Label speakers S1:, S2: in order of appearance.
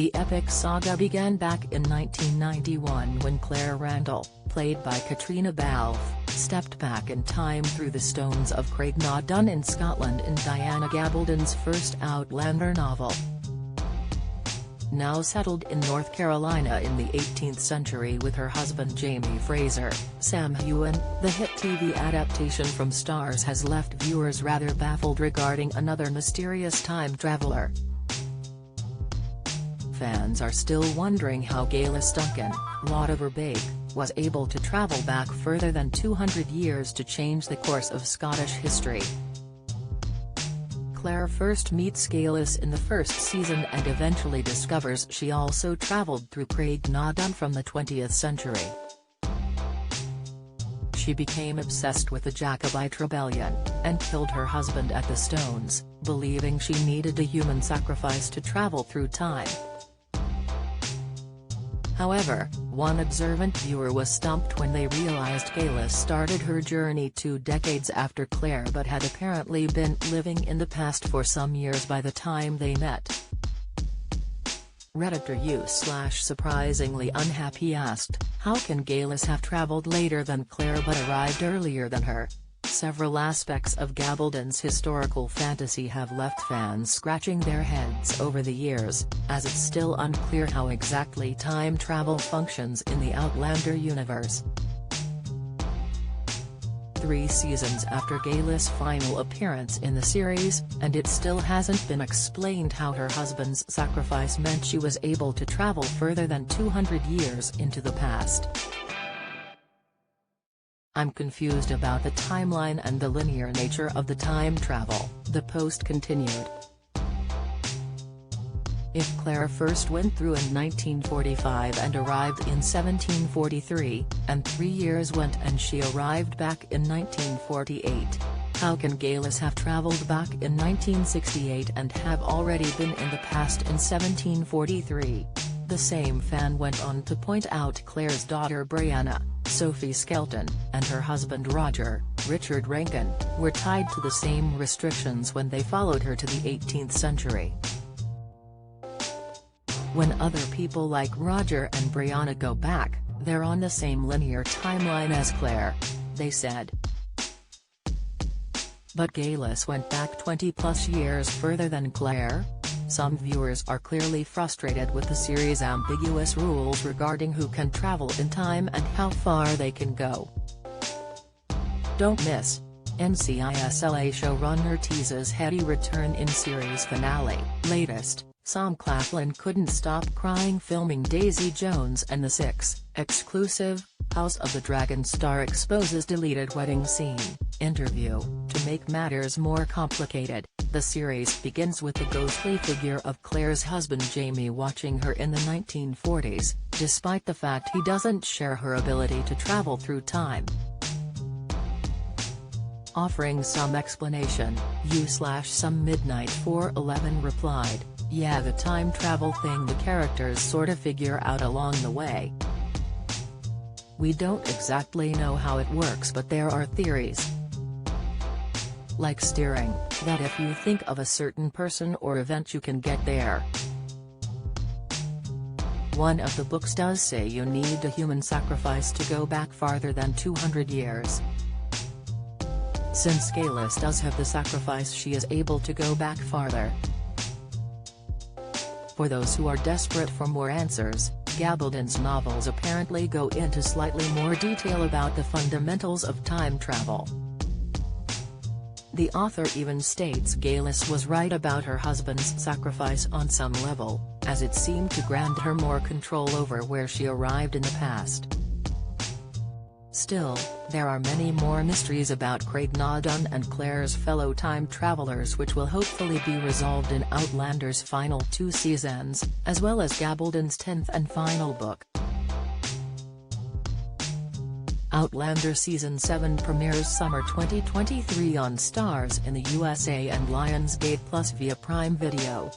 S1: The epic saga began back in 1991 when Claire Randall, played by Katrina Balfe, stepped back in time through the stones of Craignaudon in Scotland in Diana Gabaldon's first Outlander novel. Now settled in North Carolina in the 18th century with her husband Jamie Fraser, Sam Heughan, the hit TV adaptation from Starz has left viewers rather baffled regarding another mysterious time traveler. Fans are still wondering how Geillis Duncan, Laudiver Bake, was able to travel back further than 200 years to change the course of Scottish history. Claire first meets Geillis in the first season and eventually discovers she also travelled through Craignaudon from the 20th century. She became obsessed with the Jacobite rebellion, and killed her husband at the Stones, believing she needed a human sacrifice to travel through time. However, one observant viewer was stumped when they realized Geillis started her journey 2 decades after Claire but had apparently been living in the past for some years by the time they met. Redditor /surprisingly unhappy asked, how can Geillis have traveled later than Claire but arrived earlier than her? Several aspects of Gabaldon's historical fantasy have left fans scratching their heads over the years, as it's still unclear how exactly time travel functions in the Outlander universe. 3 seasons after Geillis' final appearance in the series, and it still hasn't been explained how her husband's sacrifice meant she was able to travel further than 200 years into the past. I'm confused about the timeline and the linear nature of the time travel, the post continued. If Claire first went through in 1945 and arrived in 1743, and 3 years went and she arrived back in 1948, how can Geillis have travelled back in 1968 and have already been in the past in 1743? The same fan went on to point out Claire's daughter Brianna, Sophie Skelton, and her husband Roger, Richard Rankin, were tied to the same restrictions when they followed her to the 18th century. When other people like Roger and Brianna go back, they're on the same linear timeline as Claire, they said. But Geillis went back 20+ years further than Claire? Some viewers are clearly frustrated with the series' ambiguous rules regarding who can travel in time and how far they can go. Don't miss. NCISLA showrunner teases heady return in series finale. Latest, Sam Claflin couldn't stop crying filming Daisy Jones and the Six. Exclusive, House of the Dragon star exposes deleted wedding scene. Interview. To make matters more complicated, the series begins with the ghostly figure of Claire's husband Jamie watching her in the 1940s, despite the fact he doesn't share her ability to travel through time. Offering some explanation, you/some Midnight 411 replied, yeah, the time travel thing the characters sort of figure out along the way. We don't exactly know how it works, but there are theories. Like steering, that if you think of a certain person or event you can get there. One of the books does say you need a human sacrifice to go back farther than 200 years. Since Geillis does have the sacrifice, she is able to go back farther. For those who are desperate for more answers, Gabaldon's novels apparently go into slightly more detail about the fundamentals of time travel. The author even states Geillis was right about her husband's sacrifice on some level, as it seemed to grant her more control over where she arrived in the past. Still, there are many more mysteries about Craignaudon and Claire's fellow time travelers which will hopefully be resolved in Outlander's final 2 seasons, as well as Gabaldon's 10th and final book. Outlander Season 7 premieres summer 2023 on Starz in the USA and Lionsgate Plus via Prime Video.